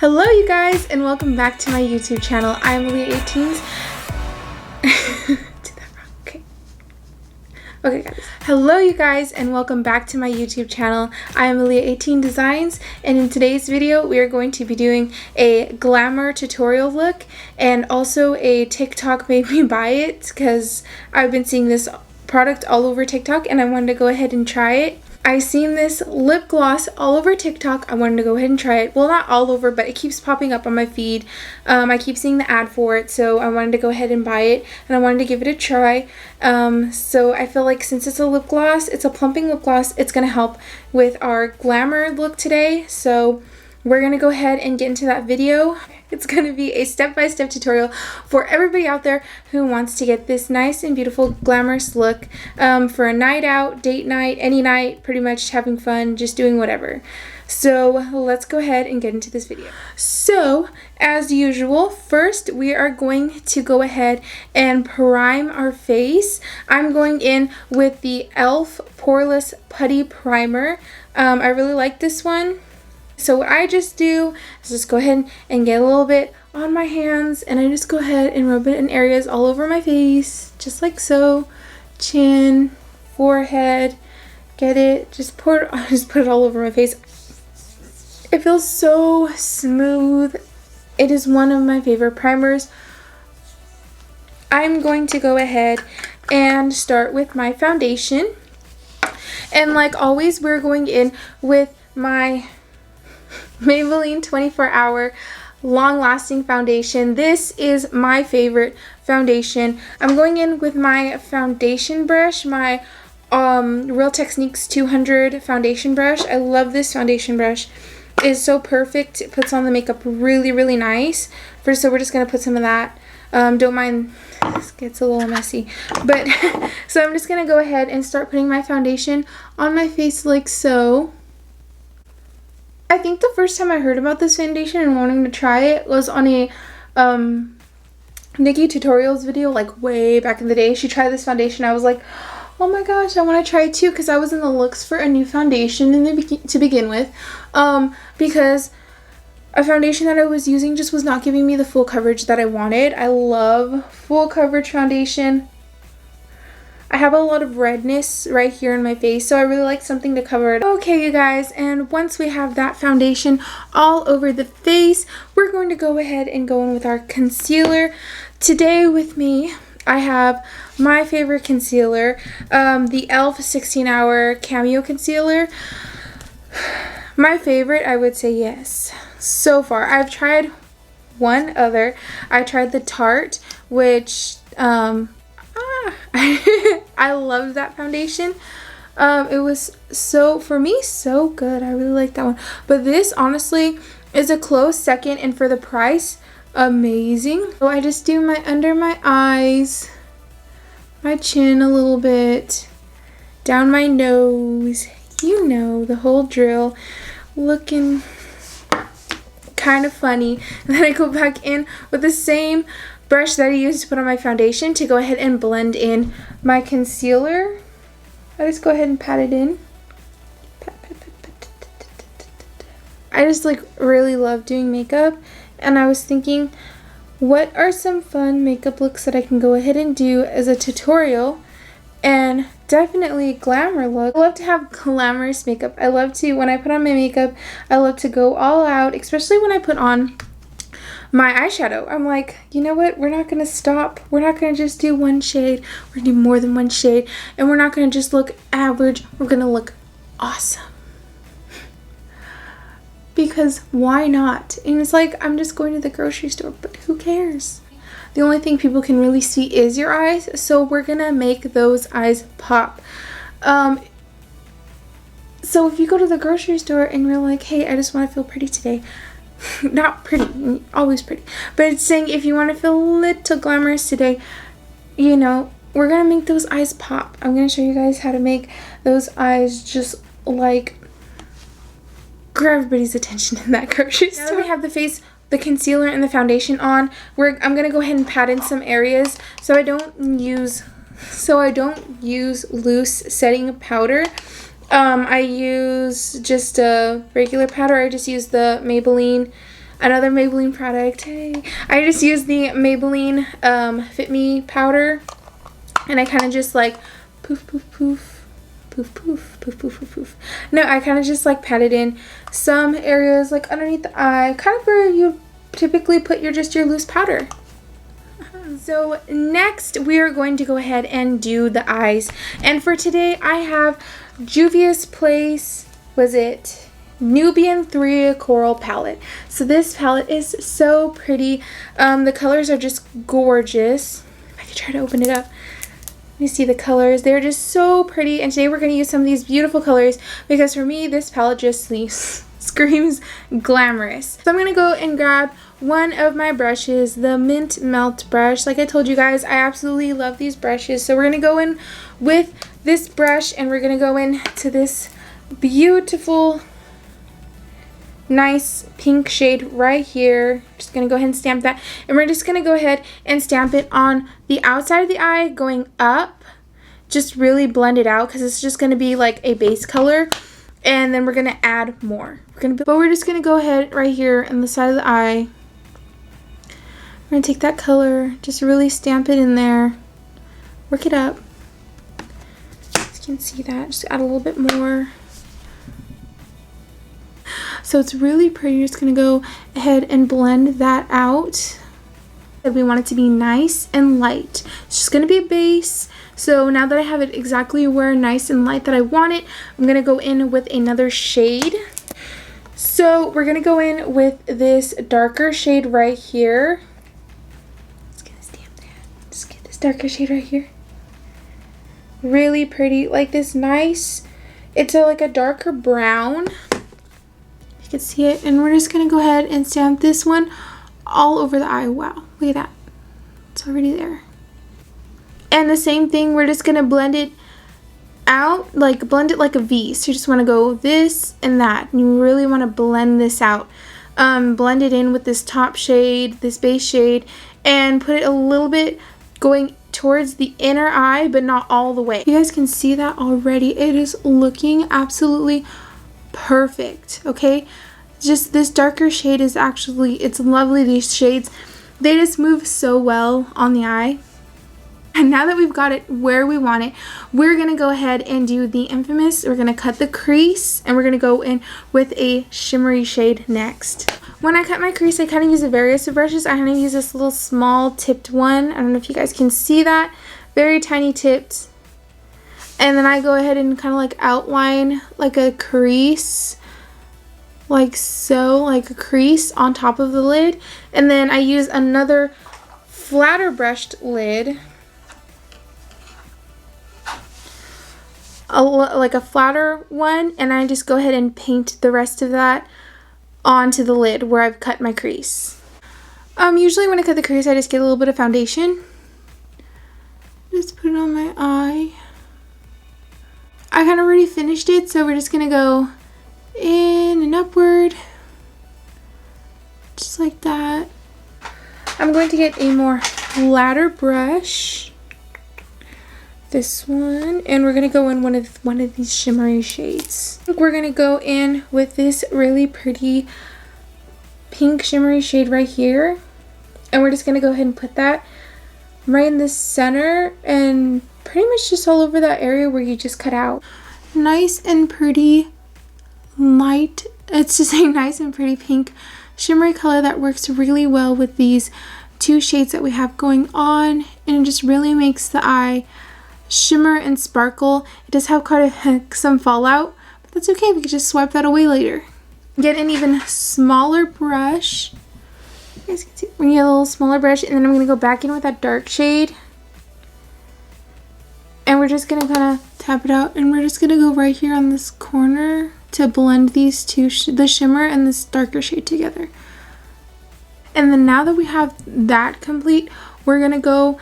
Hello you guys and welcome back to my YouTube channel. I'm Leah18s. Okay guys. Hello you guys and welcome back to my YouTube channel. I'm Leah18 Designs, and in today's video we are going to be doing a glamour tutorial look and also a TikTok made me buy it because I've been seeing this product all over TikTok and I wanted to go ahead and try it. I seen this lip gloss all over TikTok. I wanted to go ahead and try it. Well, not all over, but it keeps popping up on my feed. I keep seeing the ad for it, so I wanted to go ahead and buy it, and I wanted to give it a try. So I feel like since it's a lip gloss, it's a plumping lip gloss, it's going to help with our glamour look today. So we're going to go ahead and get into that video. It's going to be a step-by-step tutorial for everybody out there who wants to get this nice and beautiful glamorous look for a night out, date night, any night, pretty much having fun, just doing whatever. So let's go ahead and get into this video. So as usual, first we are going to go ahead and prime our face. I'm going in with the e.l.f. Poreless Putty Primer. I really like this one. So what I just do is just go ahead and get a little bit on my hands, and I just go ahead and rub it in areas all over my face, just like so. Chin, forehead, get it, just put it all over my face. It feels so smooth. It is one of my favorite primers. I'm going to go ahead and start with my foundation. And like always, we're going in with my Maybelline 24-hour long-lasting foundation. This is my favorite foundation. I'm going in with my foundation brush, my Real Techniques 200 foundation brush. I love this foundation brush. It is so perfect. It puts on the makeup really, really nice. So we're just going to put some of that. Don't mind, this gets a little messy. But so I'm just going to go ahead and start putting my foundation on my face like so. I think the first time I heard about this foundation and wanting to try it was on a Nikki Tutorials video, like way back in the day. She tried this foundation. I was like, oh my gosh, I want to try it too, because I was in the looks for a new foundation to begin with, because a foundation that I was using just was not giving me the full coverage that I wanted. I love full coverage foundation. I have a lot of redness right here in my face, so I really like something to cover it. Okay, you guys, and once we have that foundation all over the face, we're going to go ahead and go in with our concealer. Today with me, I have my favorite concealer, the e.l.f. 16-hour Cameo concealer. My favorite, I would say, yes. So far, I've tried one other. I tried the Tarte, which, I loved that foundation. It was for me so good. I really like that one. But this honestly is a close second, and for the price, amazing. So I just do my under my eyes, my chin a little bit, down my nose, you know, the whole drill, looking kind of funny. And then I go back in with the same brush that I used to put on my foundation to go ahead and blend in my concealer. I just go ahead and pat it in. I just like really love doing makeup, and I was thinking, what are some fun makeup looks that I can go ahead and do as a tutorial, and definitely a glamour look. I love to have glamorous makeup. I love to, when I put on my makeup, I love to go all out, especially when I put on my eyeshadow. I'm like, you know what? We're not going to stop. We're not going to just do one shade. We're going to do more than one shade. And we're not going to just look average. We're going to look awesome. Because why not? And it's like, I'm just going to the grocery store, but who cares? The only thing people can really see is your eyes. So we're going to make those eyes pop. So if you go to the grocery store and you're like, hey, I just want to feel pretty today. Not pretty, always pretty, but it's saying if you want to feel a little glamorous today, you know, we're gonna make those eyes pop. I'm gonna show you guys how to make those eyes just like grab everybody's attention in that grocery store. Now that we have the concealer and the foundation on, I'm gonna go ahead and pat in some areas so I don't use loose setting powder. I use just a regular powder. I just use the Maybelline another Maybelline product. Hey, I just used the Maybelline Fit Me powder, and I kind of just like poof, poof, poof, poof, poof, poof, poof, poof, poof. No, I kind of just like patted in some areas like underneath the eye, kind of where you typically put your loose powder. So next we are going to go ahead and do the eyes, and for today I have Juvia's Place, was it Nubian 3 Coral palette. So this palette is so pretty. The colors are just gorgeous. I could try to open it up. You see the colors, they're just so pretty, and today we're going to use some of these beautiful colors because for me this palette just screams glamorous. So I'm going to go and grab one of my brushes, the Mint Melt brush. Like I told you guys, I absolutely love these brushes. So we're going to go in with this brush, and we're going to go into this beautiful, nice pink shade right here. Just going to go ahead and stamp that. And we're just going to go ahead and stamp it on the outside of the eye going up. Just really blend it out because it's just going to be like a base color. And then we're going to add more. But we're just going to go ahead right here on the side of the eye. We're going to take that color, just really stamp it in there, work it up. You can see that, just add a little bit more. So it's really pretty. You're just going to go ahead and blend that out. We want it to be nice and light. It's just going to be a base. So now that I have it exactly where nice and light that I want it, I'm going to go in with another shade. So we're going to go in with this darker shade right here. Darker shade right here. Really pretty, like this nice, it's like a darker brown. You can see it, and we're just gonna go ahead and stamp this one all over the eye. Wow, look at that, it's already there. And the same thing, we're just gonna blend it out, like blend it like a V. So you just want to go this and that, and you really want to blend this out. Blend it in with this top shade, this base shade, and put it a little bit going towards the inner eye, but not all the way. You guys can see that already. It is looking absolutely perfect, okay? Just this darker shade is actually, it's lovely. These shades, they just move so well on the eye. And now that we've got it where we want it, we're going to go ahead and do the infamous, we're going to cut the crease, and we're going to go in with a shimmery shade next. When I cut my crease, I kind of use a various of brushes. I kind of use this little small tipped one. I don't know if you guys can see that. Very tiny tipped. And then I go ahead and kind of like outline like a crease. Like so, like a crease on top of the lid. And then I use another flatter brushed lid. Like a flatter one. And I just go ahead and paint the rest of that onto the lid where I've cut my crease. Usually when I cut the crease, I just get a little bit of foundation. Just put it on my eye. I kind of already finished it, so we're just gonna go in and upward. Just like that. I'm going to get a more flatter brush. This one, and we're gonna go in one of these shimmery shades. We're gonna go in with this really pretty pink shimmery shade right here, and we're just gonna go ahead and put that right in the center and pretty much just all over that area where you just cut out. Nice and pretty light, it's just a nice and pretty pink shimmery color that works really well with these two shades that we have going on, and it just really makes the eye shimmer and sparkle. It does have quite some fallout, but that's okay. We can just swipe that away later. Get an even smaller brush. You guys can see, we're gonna get a little smaller brush, and then I'm gonna go back in with that dark shade, and we're just gonna kind of tap it out, and we're just gonna go right here on this corner to blend these two, the shimmer and this darker shade together. And then now that we have that complete, we're gonna go.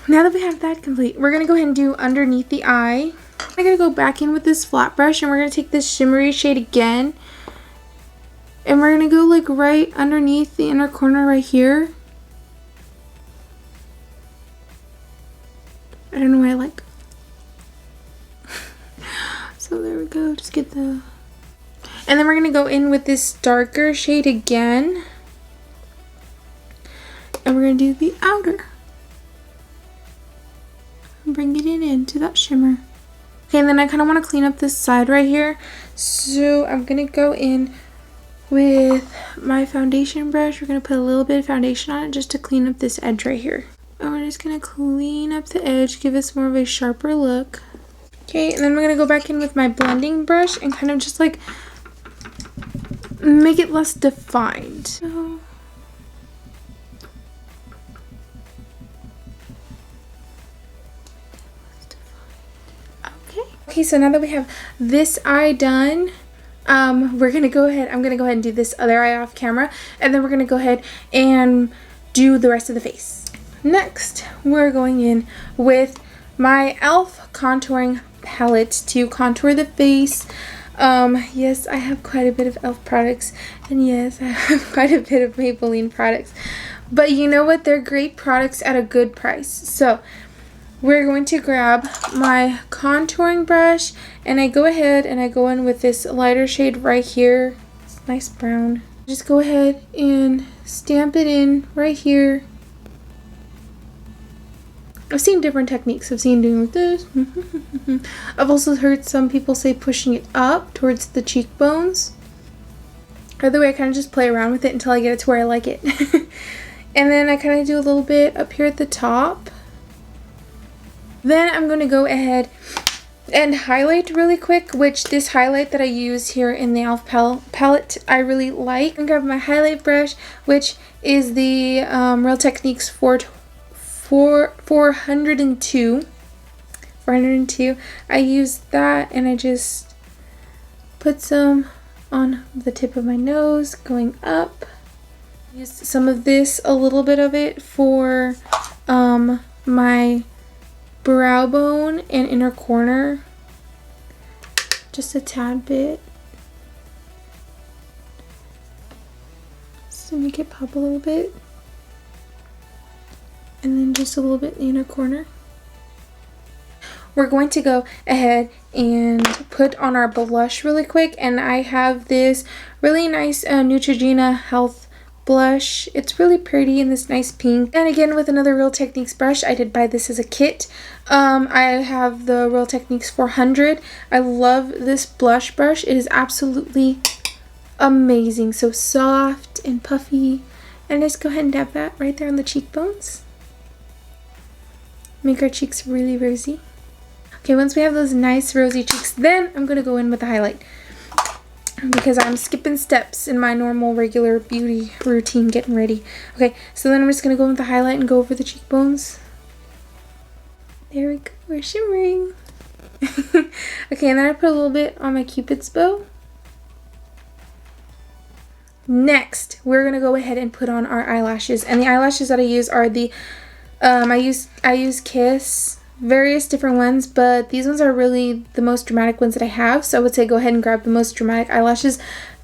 Now that we have that complete, we're going to go ahead and do underneath the eye. I'm going to go back in with this flat brush, and we're going to take this shimmery shade again. And we're going to go like right underneath the inner corner right here. I don't know why I like. So there we go. Just get the... And then we're going to go in with this darker shade again. And we're going to do the outer. Bring it in into that shimmer. Okay, and then I kind of want to clean up this side right here. So I'm going to go in with my foundation brush. We're going to put a little bit of foundation on it just to clean up this edge right here. And we're just going to clean up the edge, give us more of a sharper look. Okay, and then we're going to go back in with my blending brush and kind of just like make it less defined. So, okay, so now that we have this eye done, we're gonna go ahead, I'm gonna go ahead and do this other eye off camera, and then we're gonna go ahead and do the rest of the face. Next, we're going in with my e.l.f. contouring palette to contour the face. Yes, I have quite a bit of e.l.f. products, and yes, I have quite a bit of Maybelline products, but you know what, they're great products at a good price. So we're going to grab my contouring brush, and I go ahead and I go in with this lighter shade right here. It's nice brown. Just go ahead and stamp it in right here. I've seen different techniques. I've seen doing like this. I've also heard some people say pushing it up towards the cheekbones. Either way, I kind of just play around with it until I get it to where I like it. And then I kind of do a little bit up here at the top. Then I'm going to go ahead and highlight really quick, which this highlight that I use here in the e.l.f. palette I really like. I'm going to grab my highlight brush, which is the Real Techniques 402. I use that and I just put some on the tip of my nose going up. Use some of this, a little bit of it, for my brow bone and inner corner, just a tad bit, just to make it pop a little bit, and then just a little bit in the inner corner. We're going to go ahead and put on our blush really quick, and I have this really nice Neutrogena Health blush. It's really pretty in this nice pink, and again with another Real Techniques brush. I did buy this as a kit. I have the Real Techniques 400. I love this blush brush. It is absolutely amazing. So soft and puffy, and just go ahead and dab that right there on the cheekbones. Make our cheeks really rosy. Okay, once we have those nice rosy cheeks, then I'm going to go in with the highlight, because I'm skipping steps in my normal regular beauty routine getting ready. Okay, so then I'm just going to go in with the highlight and go over the cheekbones. There we go, we're shimmering. Okay, and then I put a little bit on my Cupid's bow. Next, we're going to go ahead and put on our eyelashes. And the eyelashes that I use are the, I use Kiss. Various different ones, but these ones are really the most dramatic ones that I have, so I would say go ahead and grab the most dramatic eyelashes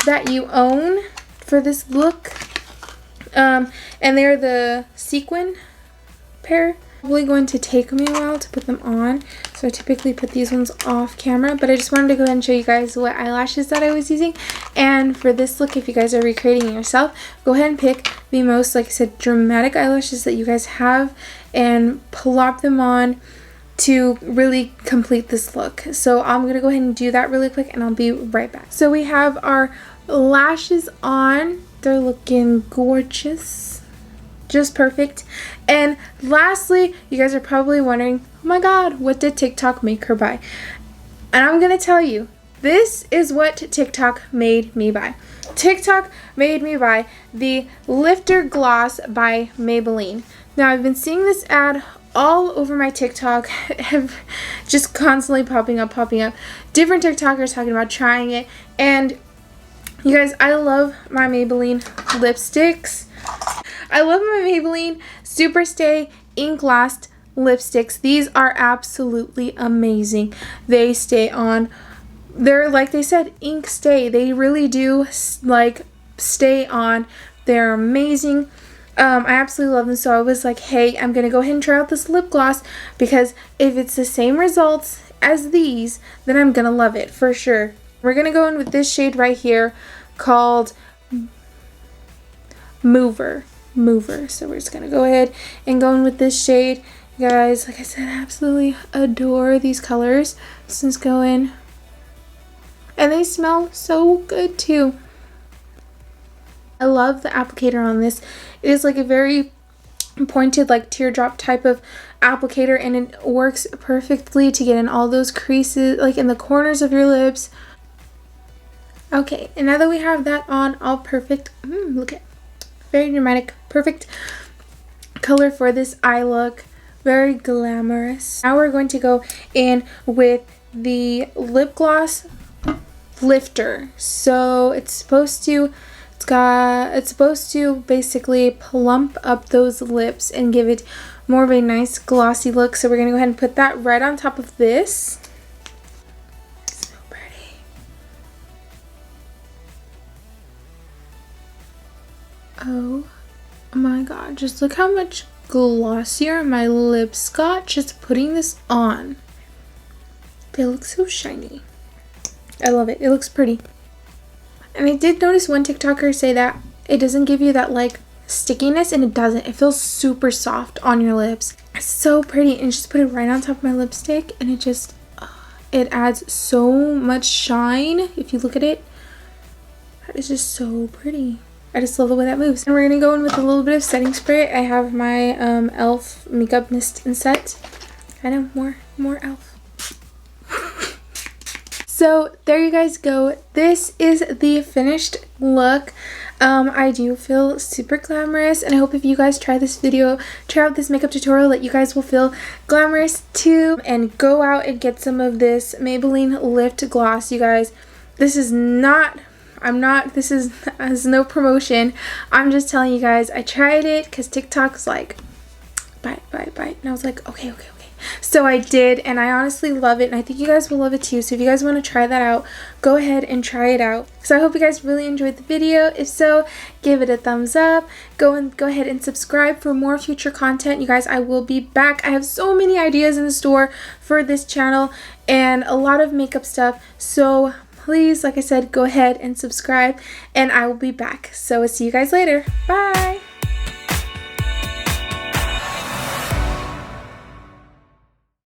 that you own for this look. And they're the Sequin pair. Probably going to take me a while to put them on, so I typically put these ones off camera, but I just wanted to go ahead and show you guys what eyelashes that I was using. And for this look, if you guys are recreating it yourself, go ahead and pick the most, like I said, dramatic eyelashes that you guys have and plop them on to really complete this look. So I'm gonna go ahead and do that really quick, and I'll be right back. So we have our lashes on. They're looking gorgeous, just perfect. And lastly, you guys are probably wondering, oh my god, what did TikTok make her buy? And I'm gonna tell you, this is what TikTok made me buy. TikTok made me buy the Lifter Gloss by Maybelline. Now, I've been seeing this ad all over my TikTok, have just constantly popping up. Different TikTokers talking about trying it. And you guys, I love my Maybelline lipsticks. I love my Maybelline Super Stay Ink Last lipsticks. These are absolutely amazing. They stay on. They're, like they said, ink stay. They really do like stay on. They're amazing. I absolutely love them, so I was like, hey, I'm going to go ahead and try out this lip gloss, because if it's the same results as these, then I'm going to love it for sure. We're going to go in with this shade right here called Mover. So we're just going to go ahead and go in with this shade. You guys, like I said, I absolutely adore these colors. Let's just go in. And they smell so good too. I love the applicator on this. It is like a very pointed, like teardrop type of applicator, and it works perfectly to get in all those creases, like in the corners of your lips. Okay, and now that we have that on all perfect, look at, very dramatic, perfect color for this eye look, very glamorous. Now we're going to go in with the lip gloss lifter. So it's supposed to basically plump up those lips and give it more of a nice glossy look. So we're gonna go ahead and put that right on top of this. So pretty. Oh my god, just look how much glossier my lips got just putting this on. They look so shiny. I love it. It looks pretty. And I did notice one TikToker say that it doesn't give you that like stickiness, and it doesn't. It feels super soft on your lips. It's so pretty, and just put it right on top of my lipstick, and it just, it adds so much shine. If you look at it, that is just so pretty. I just love the way that moves. And we're going to go in with a little bit of setting spray. I have my e.l.f. makeup mist and set. I know, more e.l.f. So there you guys go. This is the finished look. I do feel super glamorous, and I hope if you guys try out this makeup tutorial, that you guys will feel glamorous too, and go out and get some of this Maybelline Lift Gloss. You guys, this is not, this is no promotion. I'm just telling you guys, I tried it because TikTok's like, buy it. And I was like, okay. So I did, and I honestly love it, and I think you guys will love it too. So if you guys want to try that out, go ahead and try it out. So I hope you guys really enjoyed the video. If so, give it a thumbs up. Go ahead and subscribe for more future content. You guys, I will be back. I have so many ideas in the store for this channel and a lot of makeup stuff. So please, like I said, go ahead and subscribe, and I will be back. So I'll see you guys later. Bye!